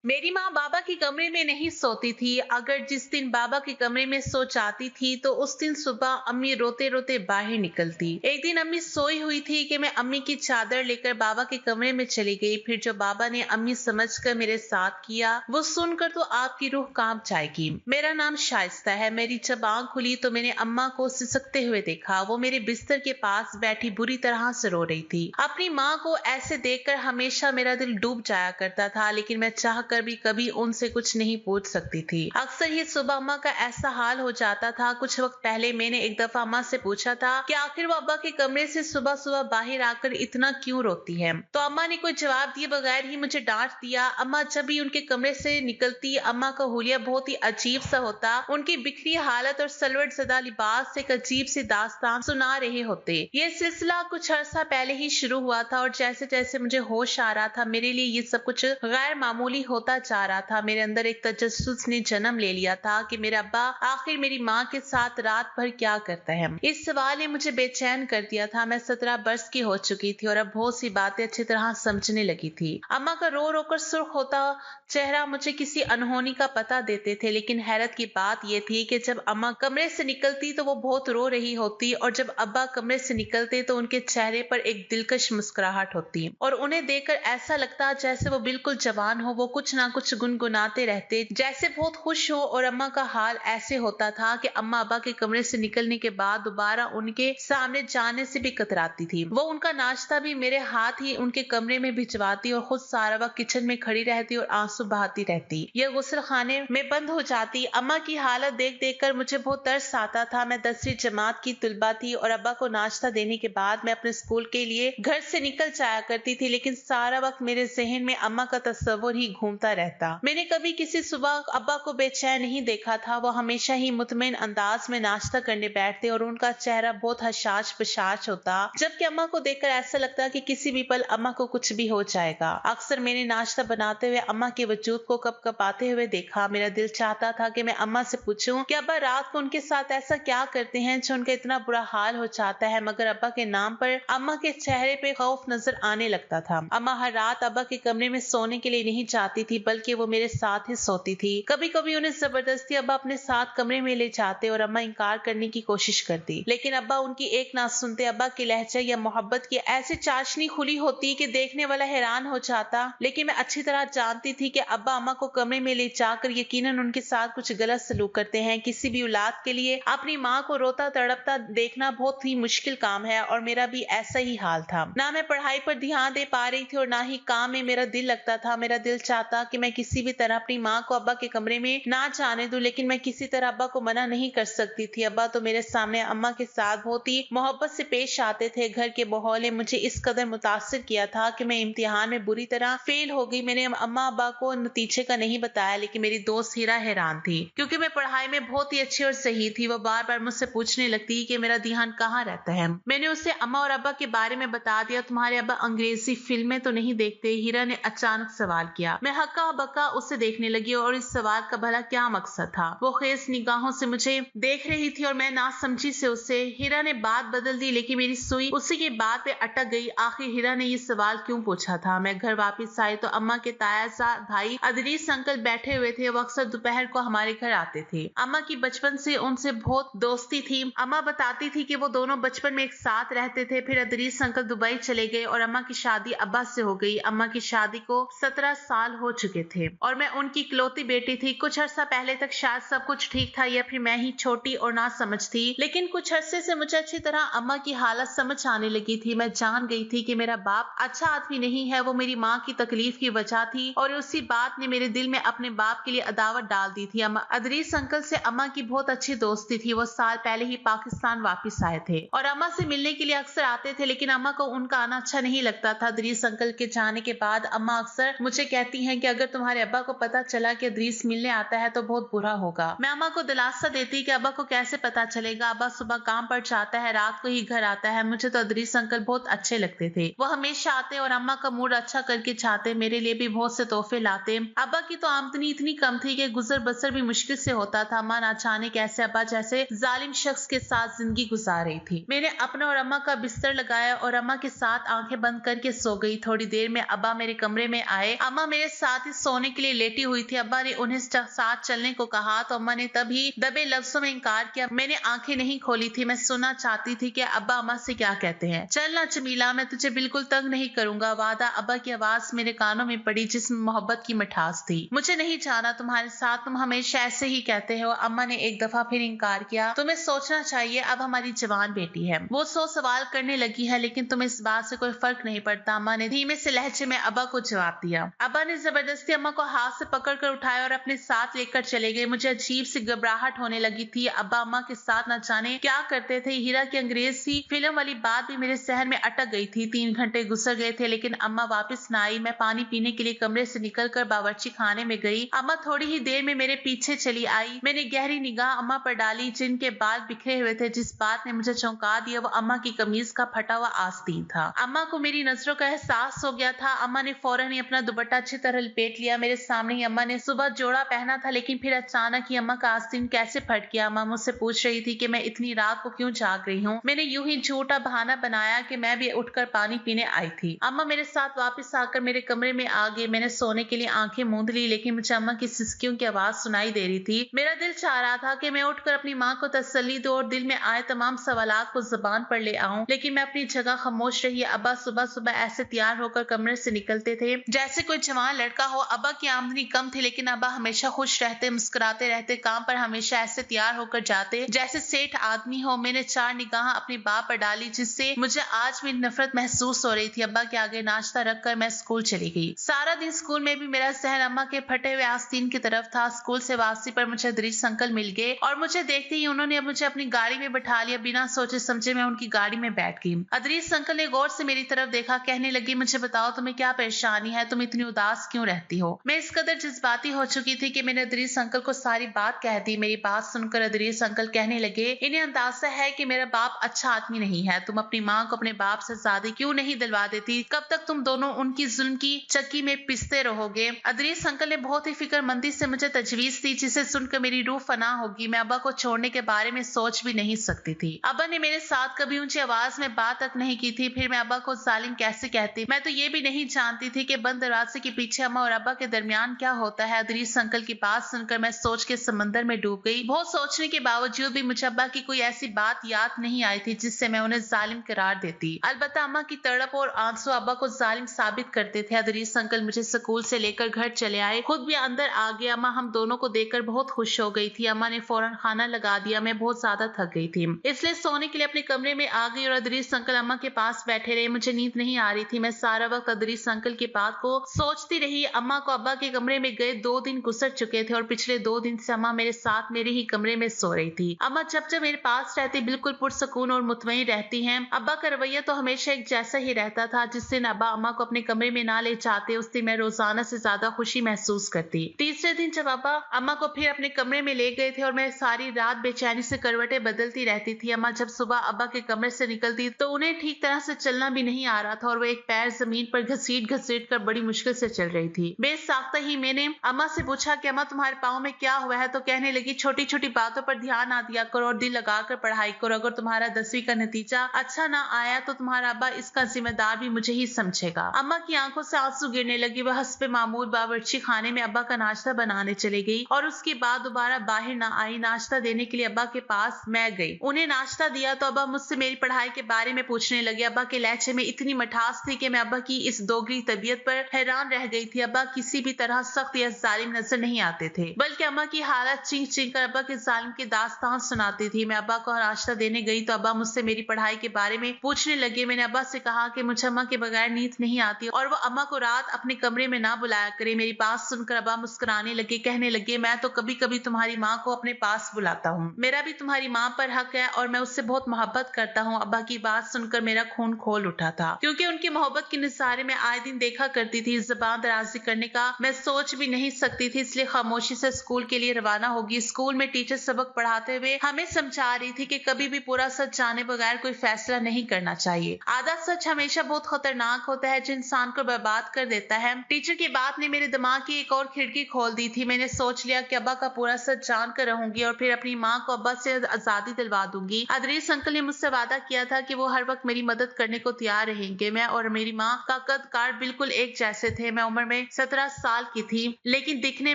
मेरी माँ बाबा के कमरे में नहीं सोती थी। अगर जिस दिन बाबा के कमरे में सो जाती थी तो उस दिन सुबह अम्मी रोते रोते बाहर निकलती। एक दिन अम्मी सोई हुई थी कि मैं अम्मी की चादर लेकर बाबा के कमरे में चली गई। फिर जो बाबा ने अम्मी समझकर मेरे साथ किया वो सुनकर तो आपकी रूह कांप जाएगी। मेरा नाम शाइस्ता है। मेरी जब आंख खुली तो मैंने अम्मा को सिसकते हुए देखा। वो मेरे बिस्तर के पास बैठी बुरी तरह से रो रही थी। अपनी माँ को ऐसे देखकर हमेशा मेरा दिल डूब जाया करता था, लेकिन मैं चाह कर भी कभी उनसे कुछ नहीं पूछ सकती थी। अक्सर ही सुबह अम्मा का ऐसा हाल हो जाता था। कुछ वक्त पहले मैंने एक दफा अम्मा से पूछा था कि आखिर वो अब्बा के कमरे से सुबह सुबह बाहर आकर इतना क्यों रोती है, तो अम्मा ने कोई जवाब दिए बगैर ही मुझे डांट दिया। अम्मा जब भी उनके कमरे से निकलती, अम्मा का हुलिया बहुत ही अजीब सा होता। उनकी बिखरी हालत और सलवट ज़दा लिबास एक अजीब सी दास्तान सुना रहे होते। ये सिलसिला कुछ अर्सा पहले ही शुरू हुआ था और जैसे जैसे मुझे होश आ रहा था मेरे लिए ये सब कुछ गैर मामूली होता जा रहा था। मेरे अंदर एक तजस्सुस ने जन्म ले लिया था कि मेरा अब्बा आखिर मेरी माँ के साथ रात भर क्या करता है। इस सवाल ने मुझे बेचैन कर दिया था। मैं 17 वर्ष की हो चुकी थी और अब बहुत सी बातें अच्छी तरह समझने लगी थी। अम्मा का रो रो कर सुर्ख होता चेहरा मुझे किसी अनहोनी का पता देते थे, लेकिन हैरत की बात यह थी कि जब अम्मा कमरे से निकलती तो वो बहुत रो रही होती और जब अब्बा कमरे से निकलते तो उनके चेहरे पर एक दिलकश मुस्कुराहट होती और उन्हें देखकर ऐसा लगता जैसे वो बिल्कुल जवान हो। वो कुछ ना कुछ गुनगुनाते रहते, जैसे बहुत खुश हो। और अम्मा का हाल ऐसे होता था कि अम्मा अब्बा के कमरे से निकलने के बाद दोबारा उनके सामने जाने से भी कतराती थी। वो उनका नाश्ता भी मेरे हाथ ही उनके कमरे में भिजवाती और खुद सारा वक्त किचन में खड़ी रहती और आंसू बहाती रहती। यह गुस्ल खाने में बंद हो जाती। अम्मा की हालत देख देख कर मुझे बहुत तरस आता था। मैं 10वीं जमात की तुलबा थी और अब्बा को नाश्ता देने के बाद मैं अपने स्कूल के लिए घर से निकल जाया करती थी, लेकिन सारा वक्त मेरे जहन में अम्मा का तस्वुर ही घूमता रहता। मैंने कभी किसी सुबह अब्बा को बेचैन नहीं देखा था। वो हमेशा ही मुतमईन अंदाज में नाश्ता करने बैठते और उनका चेहरा बहुत हशाश बशाश होता, जबकि अम्मा को देखकर ऐसा लगता कि किसी भी पल अम्मा को कुछ भी हो जाएगा। अक्सर मैंने नाश्ता बनाते हुए अम्मा के वजूद को कपकपाते हुए देखा। मेरा दिल चाहता था कि मैं अम्मा से पूछूं कि अब्बा रात को उनके साथ ऐसा क्या करते हैं जो उनका इतना बुरा हाल हो जाता है, मगर अब्बा के नाम पर अम्मा के चेहरे पे खौफ नजर आने लगता था। अम्मा हर रात अब्बा के कमरे में सोने के लिए नहीं जाती थी, बल्कि वो मेरे साथ ही सोती थी। कभी कभी उन्हें जबरदस्ती अब्बा अपने साथ कमरे में ले जाते और अम्मा इनकार करने की कोशिश करती, लेकिन अब्बा उनकी एक ना सुनते। अब्बा की लहजा या मोहब्बत की ऐसी चाशनी खुली होती कि देखने वाला हैरान हो जाता, लेकिन मैं अच्छी तरह जानती थी कि अब्बा अम्मा को कमरे में ले जाकर यकीनन उनके साथ कुछ गलत सलूक करते हैं। किसी भी औलाद के लिए अपनी माँ को रोता तड़पता देखना बहुत ही मुश्किल काम है और मेरा भी ऐसा ही हाल था। ना मैं पढ़ाई पर ध्यान दे पा रही थी और ना ही काम में मेरा दिल लगता था। मेरा दिल चाहता कि मैं किसी भी तरह अपनी माँ को अब्बा के कमरे में ना जाने दूं, लेकिन मैं किसी तरह अब्बा को मना नहीं कर सकती थी। अब्बा तो मेरे सामने अम्मा के साथ बहुत ही मोहब्बत से पेश आते थे। घर के माहौल ने मुझे इस कदर मुतासिर किया था कि मैं इम्तिहान में बुरी तरह फेल हो गई। मैंने अम्मा अब्बा को नतीजे का नहीं बताया, लेकिन मेरी दोस्त हीरा हैरान थी क्योंकि मैं पढ़ाई में बहुत ही अच्छी और सही थी। वो बार बार मुझसे पूछने लगती कि मेरा ध्यान कहाँ रहता है। मैंने उसे अम्मा और अब्बा के बारे में बता दिया। तुम्हारे अब्बा अंग्रेजी फिल्में तो नहीं देखते? हीरा ने अचानक सवाल किया। मैं हक्का बक्का उसे देखने लगी और इस सवाल का भला क्या मकसद था। वो खेज निगाहों से मुझे देख रही थी और मैं ना समझी से उसे। हीरा ने बात बदल दी, लेकिन मेरी सुई उसी की बात पे अटक गई। आखिर हीरा ने ये सवाल क्यों पूछा था। मैं घर वापस आई तो अम्मा के तायाजाद भाई अदरीस अंकल बैठे हुए थे। वो अक्सर दोपहर को हमारे घर आते थे। अम्मा की बचपन से उनसे बहुत दोस्ती थी। अम्मा बताती थी कि वो दोनों बचपन में एक साथ रहते थे। फिर अदरीस अंकल दुबई चले गए और अम्मा की शादी अब्बा से हो गई। अम्मा की शादी को 17 साल हो चुके थे और मैं उनकी इकलौती बेटी थी। कुछ अर्सा पहले तक शायद सब कुछ ठीक था या फिर मैं ही छोटी और ना समझ थी, लेकिन कुछ अरसे से मुझे अच्छी तरह अम्मा की हालत समझ आने लगी थी। मैं जान गई थी कि मेरा बाप अच्छा आदमी नहीं है। वो मेरी माँ की तकलीफ की वजह थी और उसी बात ने मेरे दिल में अपने बाप के लिए अदावत डाल दी थी। अम्मा अदरीस अंकल से अम्मा की बहुत अच्छी दोस्ती थी। वो साल पहले ही पाकिस्तान वापस आए थे और अम्मा से मिलने के लिए अक्सर आते थे, लेकिन अम्मा को उनका आना अच्छा नहीं लगता था। अदरीस अंकल के जाने के बाद अम्मा अक्सर मुझे कहती हैं कि अगर तुम्हारे अब्बा को पता चला कि अदरीस मिलने आता है तो बहुत बुरा होगा। मैं अम्मा को दिलासा देती कि अब्बा को कैसे पता चलेगा, अब्बा सुबह काम पर जाता है, रात को ही घर आता है। मुझे तो अदरीस अंकल बहुत अच्छे लगते थे। वो हमेशा आते और अम्मा का मूड अच्छा करके जाते। मेरे लिए भी बहुत से तोहफे लाते। अब्बा की तो आमदनी इतनी कम थी कि गुजर बसर भी मुश्किल से होता था। अम्मा ना जाने कैसे अब्बा जैसे जालिम शख्स के साथ जिंदगी गुजार रही थी। मैंने अपना और अम्मा का बिस्तर लगाया और अम्मा के साथ आंखें बंद करके सो गई। थोड़ी देर में अब्बा मेरे कमरे में आए। अम्मा मेरे साथ साथ ही सोने के लिए लेटी हुई थी। अब्बा ने उन्हें साथ चलने को कहा तो अम्मा ने तभी दबे लफ्जों में इनकार किया। मैंने आंखें नहीं खोली थी, मैं सुनना चाहती थी कि अब्बा अम्मा से क्या कहते हैं। चल ना जमीला, मैं तुझे बिल्कुल तंग नहीं करूंगा, वादा। अब्बा की आवाज मेरे कानों में पड़ी जिसमें मोहब्बत की मिठास थी। मुझे नहीं जाना तुम्हारे साथ, तुम हमेशा ऐसे ही कहते हो। अम्मा ने एक दफा फिर इनकार किया। तुम्हें सोचना चाहिए, अब हमारी जवान बेटी है, वो 100 सवाल करने लगी है, लेकिन तुम्हें इस बात से कोई फर्क नहीं पड़ता। अम्मा ने धीमे से लहजे में अब्बा को जवाब दिया। अब्बा ने जबरदस्ती अम्मा को हाथ से पकड़कर उठाया और अपने साथ लेकर चले गए। मुझे अजीब सी घबराहट होने लगी थी। अब्बा अम्मा के साथ न जाने क्या करते थे। हीरा की अंग्रेजी फिल्म वाली बात भी मेरे सहन में अटक गई थी। 3 घंटे गुजर गए थे, लेकिन अम्मा वापस न आई। मैं पानी पीने के लिए कमरे से निकलकर बावर्ची खाने में गई। अम्मा थोड़ी ही देर में मेरे पीछे चली आई। मैंने गहरी निगाह अम्मा पर डाली, जिनके बाल बिखरे हुए थे। जिस बात ने मुझे चौंका दिया वो अम्मा की कमीज का फटा हुआ आस्तीन था। अम्मा को मेरी नजरों का एहसास हो गया था। अम्मा ने फौरन ही अपना दुपट्टा अच्छी तरह लपेट लिया। मेरे सामने ही अम्मा ने सुबह जोड़ा पहना था, लेकिन फिर अचानक ही अम्मा का आस्तीन कैसे फट गया। अम्मा मुझसे पूछ रही थी कि मैं इतनी रात को क्यों जाग रही हूँ। मैंने यूं ही झूठा बहाना बनाया कि मैं भी उठकर पानी पीने आई थी। अम्मा मेरे साथ वापस आकर मेरे कमरे में आ गई। मैंने सोने के लिए आंखें मूंद ली, लेकिन मुझे अम्मा की सिसकियों की आवाज सुनाई दे रही थी। मेरा दिल चाह रहा था कि मैं उठकर अपनी माँ को तसल्ली दूं और दिल में आए तमाम सवालात को जुबान पर ले आऊं, लेकिन मैं अपनी जगह खामोश रही। अब्बा सुबह सुबह ऐसे तैयार होकर कमरे से निकलते थे जैसे कोई जवान लड़का हो। अब्बा की आमदनी कम थी, लेकिन अब्बा हमेशा खुश रहते, मुस्कुराते रहते। काम पर हमेशा ऐसे तैयार होकर जाते जैसे सेठ आदमी हो। मैंने 4 निगाह अपने बाप पर डाली, जिससे मुझे आज भी नफरत महसूस हो रही थी। अब्बा के आगे नाश्ता रखकर मैं स्कूल चली गई। सारा दिन स्कूल में भी मेरा सहन अम्मा के फटे हुए आस्तीन की तरफ था। स्कूल से वापसी पर मुझे अदरीस अंकल मिल गए और मुझे देखते ही उन्होंने मुझे अपनी गाड़ी में बैठा लिया। बिना सोचे समझे मैं उनकी गाड़ी में बैठ गई। अदरीस अंकल ने गौर से मेरी तरफ देखा, कहने लगी, मुझे बताओ तुम्हें क्या परेशानी है, तुम इतनी उदास क्यों रहती हो। मैं इस कदर जज्बाती हो चुकी थी कि मैंने अदरीस अंकल को सारी बात कह दी। मेरी बात सुनकर अदरीस अंकल कहने लगे, इन्हें अंदाजा है कि मेरा बाप अच्छा आदमी नहीं है। तुम अपनी माँ को अपने बाप से शादी क्यों नहीं दिलवा देती। कब तक तुम दोनों उनकी जुल्म की चक्की में पिसते रहोगे। अदरीस अंकल ने बहुत ही फिक्रमंदी से मुझे तजवीज दी, जिसे सुनकर मेरी रूह फना होगी। मैं अब्बा को छोड़ने के बारे में सोच भी नहीं सकती थी। अब्बा ने मेरे साथ कभी ऊंची आवाज में बात तक नहीं की थी, फिर मैं अब्बा को जालिम कैसे कहती। मैं तो ये भी नहीं जानती थी कि बंद दरवाजे के पीछे अम्मा और अब्बा के दरमियान क्या होता है। अदरीस अंकल की बात सुनकर मैं सोच के समंदर में डूब गई। बहुत सोचने के बावजूद भी मुझे अब्बा की कोई ऐसी बात याद नहीं आई थी जिससे मैं उन्हें जालिम करार देती। अलबत्ता अम्मा की तड़प और आंसू अब्बा को जालिम साबित करते थे। अदरीस अंकल मुझे स्कूल से लेकर घर चले आए, खुद भी अंदर आ गया। अम्मा हम दोनों को देखकर बहुत खुश हो गई थी। अम्मा ने फौरन खाना लगा दिया। मैं बहुत ज्यादा थक गई थी, इसलिए सोने के लिए अपने कमरे में आ गई और अदरीस अंकल अम्मा के पास बैठे रहे। मुझे नींद नहीं आ रही थी। मैं सारा वक्त अदरीस अंकल की बात को सोचती रही। अम्मा को अब्बा के कमरे में गए 2 दिन गुजर चुके थे और पिछले 2 दिन से अम्मा मेरे साथ मेरे ही कमरे में सो रही थी। अम्मा जब जब मेरे पास रहती बिल्कुल पुरसकून और मुतमईन रहती हैं। अब्बा का रवैया तो हमेशा एक जैसा ही रहता था। जिस दिन अब्बा अम्मा को अपने कमरे में ना ले जाते, उस दिन मैं रोजाना से ज्यादा खुशी महसूस करती। तीसरे दिन जब अब्बा अम्मा को फिर अपने कमरे में ले गए थे और मैं सारी रात बेचैनी से करवटें बदलती रहती थी। अम्मा जब सुबह अब्बा के कमरे से निकलती तो उन्हें ठीक तरह से चलना भी नहीं आ रहा था और वो एक पैर जमीन पर घसीट घसीट कर बड़ी मुश्किल से चल रही थी। बेसाख्ता ही मैंने अम्मा से पूछा कि अम्मा तुम्हारे पाँव में क्या हुआ है, तो कहने लगी, छोटी छोटी बातों पर ध्यान ना दिया करो और दिल लगाकर पढ़ाई करो। अगर तुम्हारा 10वीं का नतीजा अच्छा ना आया तो तुम्हारा अब्बा इसका जिम्मेदार भी मुझे ही समझेगा। अम्मा की आंखों से आंसू गिरने लगी। वह हस्बे मामूल बावर्ची खाने में अब्बा का नाश्ता बनाने चले गई और उसके बाद दोबारा बाहर ना आई। नाश्ता देने के लिए अब्बा के पास मैं गई। उन्हें नाश्ता दिया तो अब्बा मुझसे मेरी पढ़ाई के बारे में पूछने लगे। अब्बा के लहजे में इतनी मिठास थी कि मैं अब्बा की इस दोगली तबीयत पर हैरान रह गई थी। अब्बा किसी भी तरह सख्त या जालिम नजर नहीं आते थे, बल्कि अम्मा की हालत चीख चीख कर अब्बा के जालिम की दास्तान सुनाती थी। मैं अब्बा को नाश्ता देने गई तो अब्बा मुझसे मेरी पढ़ाई के बारे में पूछने लगे। मैंने अब्बा से कहा कि मुझे अम्मा के बगैर नींद नहीं आती और वो अम्मा को रात अपने कमरे में ना बुलाया करे। मेरी बात सुनकर अब्बा मुस्कुराने लगे, कहने लगे, मैं तो कभी कभी तुम्हारी माँ को अपने पास बुलाता हूँ। मेरा भी तुम्हारी माँ पर हक है और मैं उससे बहुत मोहब्बत करता हूँ। अब्बा की बात सुनकर मेरा खून खोल उठा था, क्योंकि उनकी मोहब्बत के निसारे में आए दिन देखा करती थी। ज़बान दराजी करने का मैं सोच भी नहीं सकती थी, इसलिए खामोशी से स्कूल के लिए रवाना होगी। स्कूल में टीचर सबक पढ़ाते हुए हमें समझा रही थी कि कभी भी पूरा सच जाने बगैर कोई फैसला नहीं करना चाहिए। आधा सच हमेशा बहुत खतरनाक होता है, जो इंसान को बर्बाद कर देता है। टीचर की बात ने मेरे दिमाग की एक और खिड़की खोल दी थी। मैंने सोच लिया कि अब्बा का पूरा सच जान कर रहूंगी और फिर अपनी माँ को अब्बा से आजादी दिलवा दूंगी। अदरीस अंकल ने मुझसे वादा किया था कि वो हर वक्त मेरी मदद करने को तैयार रहेंगे। मैं और मेरी माँ का कद काट बिल्कुल एक जैसे थे। मैं उम्र में मैं 17 साल की थी, लेकिन दिखने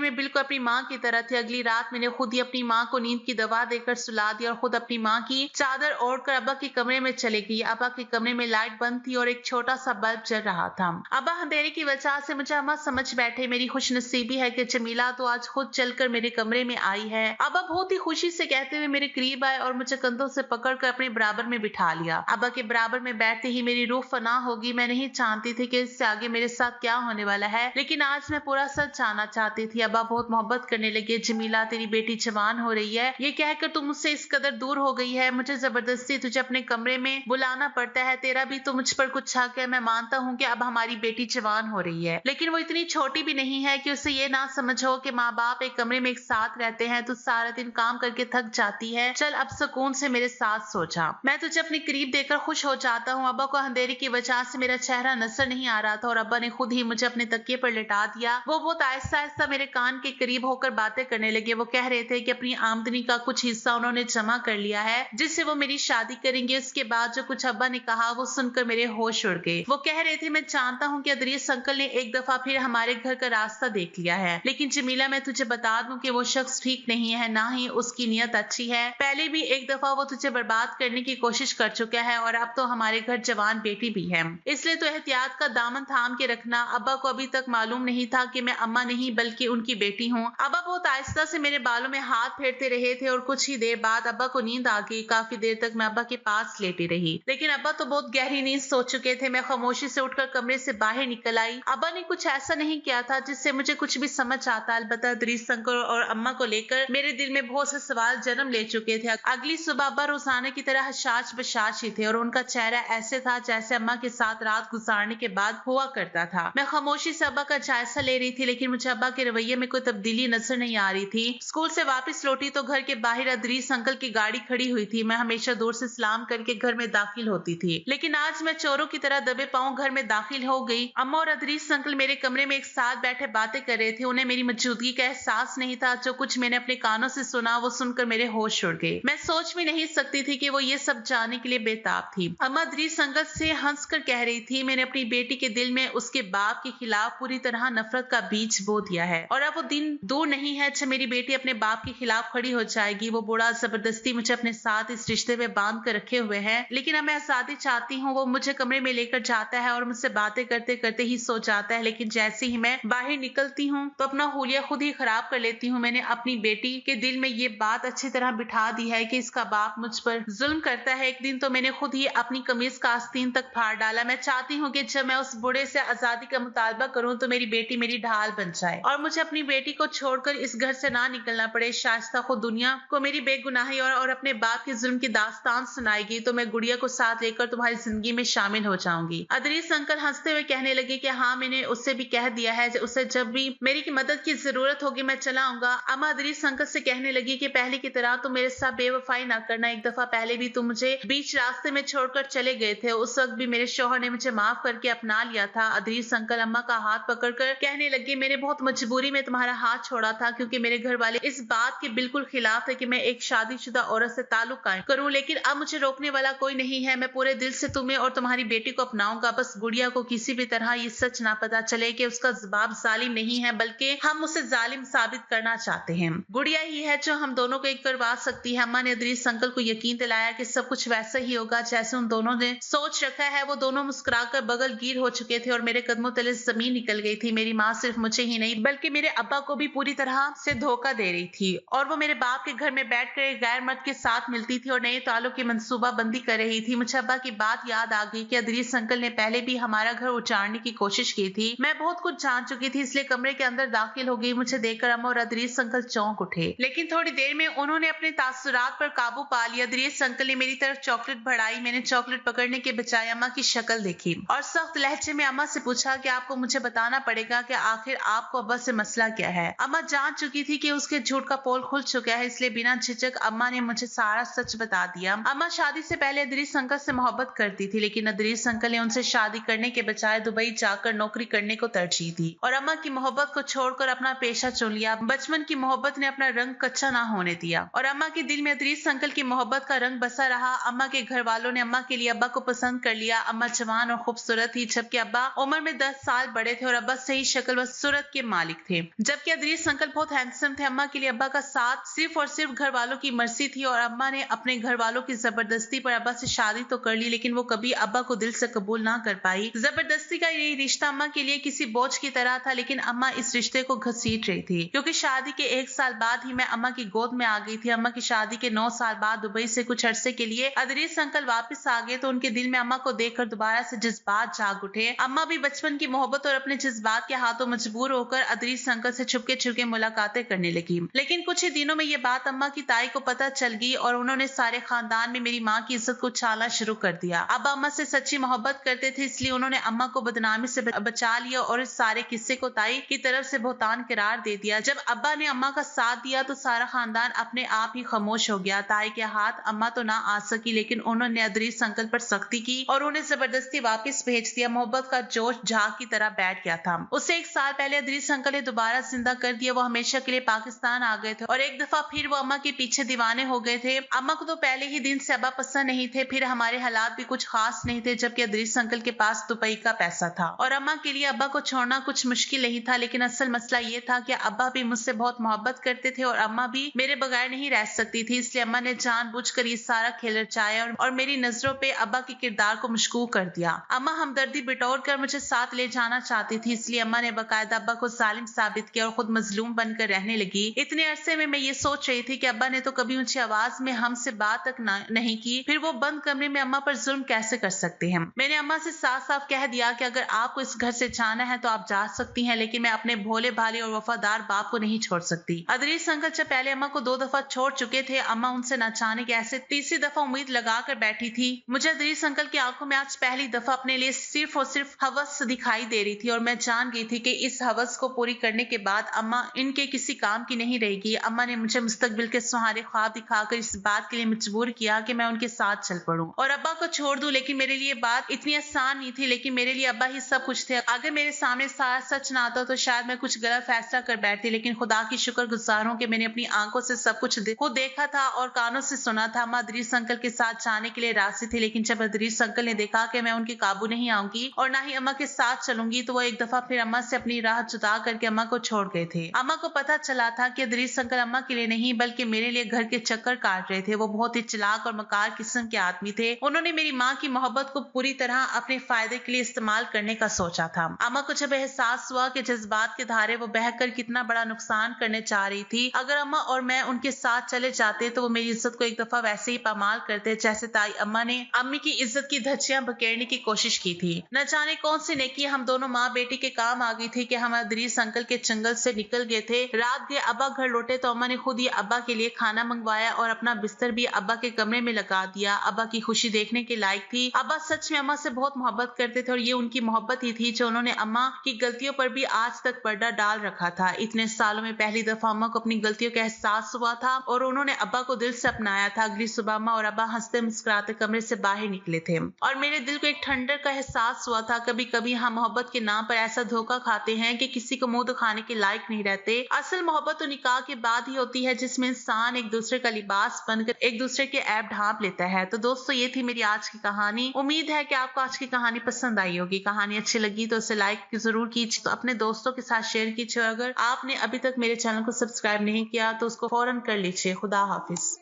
में बिल्कुल अपनी माँ की तरह थी। अगली रात मैंने खुद ही अपनी माँ को नींद की दवा देकर सुला दिया और खुद अपनी माँ की चादर ओढ़कर अब्बा के कमरे में चले गई। अब्बा के कमरे में लाइट बंद थी और एक छोटा सा बल्ब जल रहा था। अब्बा अंधेरे की वजह से मुझे अम्मा समझ बैठे। मेरी खुशनसीबी है कि जमीला तो आज खुद चलकर मेरे कमरे में आई है। अब्बा बहुत ही खुशी से कहते हुए मेरे करीब आए और मुझे कंधों से पकड़कर अपने बराबर में बिठा लिया। अब्बा के बराबर में बैठते ही मेरी रूह फना होगी। मैं नहीं जानती थी कि इससे आगे मेरे साथ क्या होने वाला है, लेकिन आज मैं पूरा सच जानना चाहती थी। अब्बा बहुत मोहब्बत करने लगे। जमीला, तेरी बेटी जवान हो रही है, ये कहकर तुम मुझसे इस कदर दूर हो गई है, मुझे जबरदस्ती तुझे अपने कमरे में बुलाना पड़ता है। तेरा भी तो मुझ पर कुछ हक है। मैं मानता हूँ कि अब हमारी बेटी जवान हो रही है, लेकिन वो इतनी छोटी भी नहीं है कि उसे ये ना समझो कि माँ बाप एक कमरे में एक साथ रहते हैं। तू सारा दिन काम करके थक जाती है, चल अब सुकून से मेरे साथ सो जा। मैं तुझे अपने करीब देखकर खुश हो जाता हूँ। अब्बा को अंधेरे की वजह से मेरा चेहरा नजर नहीं आ रहा था और अब्बा ने खुद ही मुझे अपने तकिए पर लिटा दिया। वो बहुत आहिस्ता आहिस्ता मेरे कान के करीब होकर बातें करने लगे। वो कह रहे थे कि अपनी आमदनी का कुछ हिस्सा उन्होंने जमा कर लिया है, जिससे वो मेरी शादी करेंगे। उसके बाद जो कुछ अब्बा ने कहा वो सुनकर मेरे होश उड़ गए। वो कह रहे थे, मैं जानता हूँ कि अदरीस अंकल ने एक दफा फिर हमारे घर का रास्ता देख लिया है, लेकिन जमीला मैं तुझे बता दूं कि वो शख्स ठीक नहीं है, ना ही उसकी नीयत अच्छी है। पहले भी एक दफा वो तुझे बर्बाद करने की कोशिश कर चुका है और अब तो हमारे घर जवान बेटी भी है, इसलिए तो एहतियात का दामन थाम के रखना। अब्बा को अभी तक मालूम नहीं था कि मैं अम्मा नहीं बल्कि उनकी बेटी हूँ। अब्बा बहुत आहिस्ता से मेरे बालों में हाथ फेरते रहे थे और कुछ ही देर बाद अब्बा को नींद आ गई। काफी देर तक मैं अब्बा के पास लेटी रही, लेकिन अब्बा तो बहुत गहरी नींद सो चुके थे। मैं खामोशी से उठकर कमरे से बाहर निकल आई। अब्बा ने कुछ ऐसा नहीं किया था जिससे मुझे कुछ भी समझ आता। अलबत्ता अदरीस अंकल और अम्मा को लेकर मेरे दिल में बहुत से सवाल जन्म ले चुके थे। अगली सुबह अब्बा रोजाना की तरह हशाश बशाश ही थे और उनका चेहरा ऐसे था जैसे अम्मा के साथ रात गुजारने के बाद हुआ करता था। मैं खामोशी से अब्बा का जायजा ले रही थी, लेकिन मुझे अब्बा के रवैये में कोई तब्दीली नजर नहीं आ रही थी। स्कूल से वापस लौटी तो घर के बाहर अदरीस अंकल की गाड़ी खड़ी हुई थी। मैं हमेशा दूर से सलाम करके घर में दाखिल होती थी, लेकिन आज मैं चोरों की तरह दबे पांव घर में दाखिल हो गई। अम्मा और अदरीस अंकल मेरे कमरे में एक साथ बैठे बातें कर रहे थे। उन्हें मेरी मौजूदगी का एहसास नहीं था। जो कुछ मैंने अपने कानों से सुना वो सुनकर मेरे होश उड़ गए। मैं सोच भी नहीं सकती थी कि वो ये सब जानने के लिए बेताब थी। अम्मा अदरीस अंकल से हंसकर कह रही थी, मैंने अपनी बेटी के दिल में उसके बाप के खिलाफ पूरी तरह नफरत का बीज बो दिया है और अब वो दिन दूर नहीं है जब मेरी बेटी अपने बाप के खिलाफ खड़ी हो जाएगी। वो बूढ़ा जबरदस्ती मुझे अपने साथ इस रिश्ते में बांध कर रखे हुए है, लेकिन अब मैं आजादी चाहती हूँ। वो मुझे कमरे में लेकर जाता है और मुझसे बातें करते करते ही सो जाता है, लेकिन जैसे ही मैं बाहर निकलती हूँ तो अपना हुलिया खुद ही खराब कर लेती हूँ। मैंने अपनी बेटी के दिल में ये बात अच्छी तरह बिठा दी है कि इसका बाप मुझ पर जुल्म करता है। एक दिन तो मैंने खुद ही अपनी कमीज का आस्तीन तक फाड़ डाला। मैं चाहती हूँ कि जब मैं उस बूढ़े से आजादी का मुतालबा करूँ तो मेरी बेटी मेरी ढाल बन जाए और मुझे अपनी बेटी को छोड़कर इस घर से ना निकलना पड़े। शाइस्ता को दुनिया को मेरी बेगुनाही और अपने बाप के जुल्म की दास्तान सुनाएगी तो मैं गुड़िया को साथ लेकर तुम्हारी जिंदगी में शामिल हो जाऊंगी। अदरीस अंकल हंसते हुए कहने लगे कि हाँ, मैंने उससे भी कह दिया है, उसे जब भी मेरी की मदद की जरूरत होगी मैं चला आऊंगा। अम्मा अदरीस अंकल से कहने लगी कि पहले की तरह तुम मेरे साथ बेवफाई ना करना। एक दफा पहले भी तुम मुझे बीच रास्ते में छोड़कर चले गए थे, उस वक्त भी मेरे शौहर ने मुझे माफ करके अपना लिया था। अदरीस अंकल अम्मा का हाथ पकड़कर कहने लगे, मैंने बहुत मजबूरी में तुम्हारा हाथ छोड़ा था क्योंकि मेरे घर वाले इस बात के बिल्कुल खिलाफ है कि मैं एक शादीशुदा औरत से ताल्लुक कायम करूं, लेकिन अब मुझे रोकने वाला कोई नहीं है। मैं पूरे दिल से तुम्हें और तुम्हारी बेटी को अपनाऊंगा। बस गुड़िया को किसी भी तरह ये सच ना पता चले कि उसका बाप जालिम नहीं है, बल्कि हम उसे जालिम साबित करना चाहते हैं। गुड़िया ही है जो हम दोनों को एक करवा सकती है। अम्मा ने अदरीस अंकल को यकीन दिलाया कि सब कुछ वैसा ही होगा जैसे उन दोनों ने सोच रखा है। वो दोनों मुस्कुराकर बगल गिर हो चुके थे और मेरे कदमों तले जमीन निकल गई थी। मेरी माँ सिर्फ मुझे ही नहीं बल्कि मेरे अब्बा को भी पूरी तरह से धोखा दे रही थी और वो मेरे बाप के घर में बैठकर एक गैर मर्द के साथ मिलती थी और नए ताल्लुक की मंसूबा बंदी कर रही थी। मुझे अब्बा की बात याद आ गई कि अदरीस अंकल ने पहले भी हमारा घर उजाड़ने की कोशिश की थी। मैं बहुत कुछ जान चुकी थी, इसलिए कमरे के अंदर दाखिल हो गई। मुझे देखकर अम्मा और अदरीस अंकल चौंक उठे, लेकिन थोड़ी देर में उन्होंने अपने तासुरात पर काबू पा लिया। अदरीस अंकल ने मेरी तरफ चॉकलेट बढ़ाई। मैंने चॉकलेट पकड़ने के बजाय अम्मा की शक्ल देखी और सख्त लहजे में अम्मा से पूछा कि आपको मुझे बताना पड़ेगा कि आखिर आपको अब्बा से मसला क्या है। अम्मा जान चुकी थी कि उसके झूठ का पोल खुल चुका है, इसलिए बिना झिझक अम्मा ने मुझे सारा सच बता दिया। अम्मा शादी से पहले अदरीस अंकल से मोहब्बत करती थी, लेकिन अदरीस अंकल ने उनसे शादी करने के बजाय दुबई जाकर नौकरी करने को तरजीह दी और अम्मा की मोहब्बत को छोड़कर अपना पेशा चुन लिया। बचपन की मोहब्बत ने अपना रंग कच्चा ना होने दिया और अम्मा के दिल में अदरीस अंकल की मोहब्बत का रंग बसा रहा। अम्मा के घर वालों ने अम्मा के लिए अब्बा को पसंद कर लिया। अम्मा जवान और खूबसूरत थी, जबकि अब्बा उम्र में 10 साल बड़े थे और और अब्बा सही शक्ल व सूरत के मालिक थे, जबकि अदरीस अंकल बहुत हैंडसम थे। अम्मा के लिए अब्बा का साथ सिर्फ और सिर्फ घर वालों की मर्जी थी और अम्मा ने अपने घर वालों की जबरदस्ती पर अब्बा से शादी तो कर ली, लेकिन वो कभी अब्बा को दिल से कबूल ना कर पाई। जबरदस्ती का ये रिश्ता अम्मा के लिए किसी बोझ की तरह था, लेकिन अम्मा इस रिश्ते को घसीट रही थी, क्योंकि शादी के 1 साल बाद ही मैं अम्मा की गोद में आ गई थी। अम्मा की शादी के 9 साल बाद दुबई से कुछ अरसे के लिए अदरीस अंकल वापस आ गए, तो उनके दिल में अम्मा को देखकर दोबारा से जज्बात जाग उठे। अम्मा भी बचपन की मोहब्बत और अपने जज्बात के हाथों मजबूर होकर अदरीस अंकल से छुपके छुपके मुलाकातें करने लगी। लेकिन कुछ ही दिनों में ये बात अम्मा की ताई को पता चल गई और उन्होंने सारे खानदान में मेरी माँ की इज्जत को छालना शुरू कर दिया। अब्बा अम्मा से सच्ची मोहब्बत करते थे, इसलिए उन्होंने अम्मा को बदनामी से बचा लिया और इस सारे किस्से को ताई की तरफ से बहुतान करार दे दिया। जब अब्बा ने अम्मा का साथ दिया तो सारा खानदान अपने आप ही खामोश हो गया। ताई के हाथ अम्मा तो ना आ सकी, लेकिन उन्होंने अदरीस अंकल पर सख्ती की और उन्हें जबरदस्ती वापस भेज दिया। मोहब्बत का जोश झाग की तरह बैठ गया था। उससे 1 साल पहले अदरीस अंकल ने दोबारा जिंदा कर दिया। वो हमेशा के लिए पाकिस्तान आ गए थे और एक दफा फिर वो अम्मा के पीछे दीवाने हो गए थे। अम्मा को तो पहले ही दिन से अब्बा पसंद नहीं थे, फिर हमारे हालात भी कुछ खास नहीं थे, जबकि अदरीस अंकल के पास दुबई का पैसा था और अम्मा के लिए अब्बा को छोड़ना कुछ मुश्किल नहीं था। लेकिन असल मसला ये था कि अब्बा भी मुझसे बहुत मोहब्बत करते थे और अम्मा भी मेरे बगैर नहीं रह सकती थी, इसलिए अम्मा ने जानबूझकर ये सारा खेल रचाया और मेरी नजरों पे अब्बा के किरदार को मशकूक कर दिया। अम्मा हमदर्दी बिटोर कर मुझे साथ ले जाना चाहती थी, इसलिए अम्मा ने बाकायदा अब्बा को जालिम साबित किया और खुद मजलूम बनकर रहने लगी। इतने अरसे में मैं ये सोच रही थी कि अब्बा ने तो कभी ऊंची आवाज में हमसे बात तक नहीं की, फिर वो बंद कमरे में अम्मा पर जुल्म कैसे कर सकते हैं। मैंने अम्मा से साफ साफ कह दिया कि अगर आपको इस घर से जाना है तो आप जा सकती हैं, लेकिन मैं अपने भोले भाले और वफादार बाप को नहीं छोड़ सकती। अदरीस अंकल जब पहले अम्मा को 2 दफा छोड़ चुके थे, अम्मा उनसे न जाने के ऐसे तीसरी दफा उम्मीद लगा कर बैठी थी। मुझे अदरीस अंकल की आंखों में आज पहली दफा अपने लिए सिर्फ और सिर्फ हवस दिखाई दे रही थी और मैं जान गई थी कि इस हवस को पूरी करने के बाद अम्मा इनके किसी काम की नहीं रहेगी। अम्मा ने मुझे मुस्तकबिल के सुनहरे ख्वाब दिखाकर इस बात के लिए मजबूर किया कि मैं उनके साथ चल पड़ूं और अब्बा को छोड़ दूं, लेकिन मेरे लिए बात इतनी आसान नहीं थी। लेकिन मेरे लिए अब्बा ही सब कुछ थे। अगर मेरे सामने सारा सच ना आता तो शायद मैं कुछ गलत फैसला कर बैठती, लेकिन खुदा की शुक्रगुजार हूं कि मैंने अपनी आंखों से सब कुछ खुद देखा था और कानों से सुना था। अम्मा अदरीस अंकल के साथ जाने के लिए राजी थी, लेकिन जब अदरीस अंकल ने देखा कि मैं उनके काबू नहीं आऊंगी और ना ही अम्मा के साथ चलूंगी, तो वो एक दफा फिर अम्मा से अपनी राह जुदा करके अम्मा को छोड़ गए थे। अम्मा को पता चला था कि अदरीस अंकल अम्मा के लिए नहीं बल्कि मेरे लिए घर के चक्कर काट रहे थे। वो बहुत ही चालाक और मकार किस्म के आदमी थे। उन्होंने मेरी माँ की मोहब्बत को पूरी तरह अपने फायदे के लिए इस्तेमाल करने का सोचा था। अम्मा को जब एहसास हुआ कि जज्बात के धारे वो बहकर कितना बड़ा नुकसान करने चाह रही थी, अगर अम्मा और मैं उनके साथ चले जाते तो वो मेरी इज्जत को एक दफा वैसे ही पामाल करते जैसे ताई अम्मा ने अम्मी की इज्जत की धज्जियां बखेरने की कोशिश की थी। न जाने कौन सी नेकी हम दोनों माँ बेटी के काम आ गई थी कि हम अदरीस अंकल के चंगल से निकल गए थे। रात गए अब्बा घर लौटे तो अम्मा ने खुद ही अब्बा के लिए खाना मंगवाया और अपना बिस्तर भी अब्बा के कमरे में लगा दिया। अब्बा की खुशी देखने के लायक थी। अब्बा सच में अम्मा से बहुत मोहब्बत करते थे और ये उनकी मोहब्बत ही थी जो उन्होंने अम्मा की गलतियों पर भी आज तक पर्दा डाल रखा था। इतने सालों में पहली दफा अम्मा को अपनी गलतियों का एहसास हुआ था और उन्होंने अब्बा को दिल से अपनाया था। अगली सुबह अम्मा और अब्बा हंसते मुस्कुराते कमरे से बाहर निकले थे और मेरे दिल को एक ठंडक का एहसास हुआ था। कभी कभी हम मोहब्बत के नाम पर ऐसा धोखा खाते हैं कि किसी को मुंह दिखाने के लायक नहीं रहते। असल मोहब्बत तो निकाह के बाद ही होती है, जिसमें इंसान एक दूसरे का लिबास बनकर एक दूसरे के ऐब ढांप लेता है। तो दोस्तों, ये थी मेरी आज की कहानी। उम्मीद है कि आपको आज की कहानी पसंद आई होगी। कहानी अच्छी लगी तो उसे लाइक जरूर कीजिए, तो अपने दोस्तों के साथ शेयर कीजिए। अगर आपने अभी तक मेरे चैनल को सब्सक्राइब नहीं किया तो उसको फौरन कर लीजिए। खुदा हाफिज।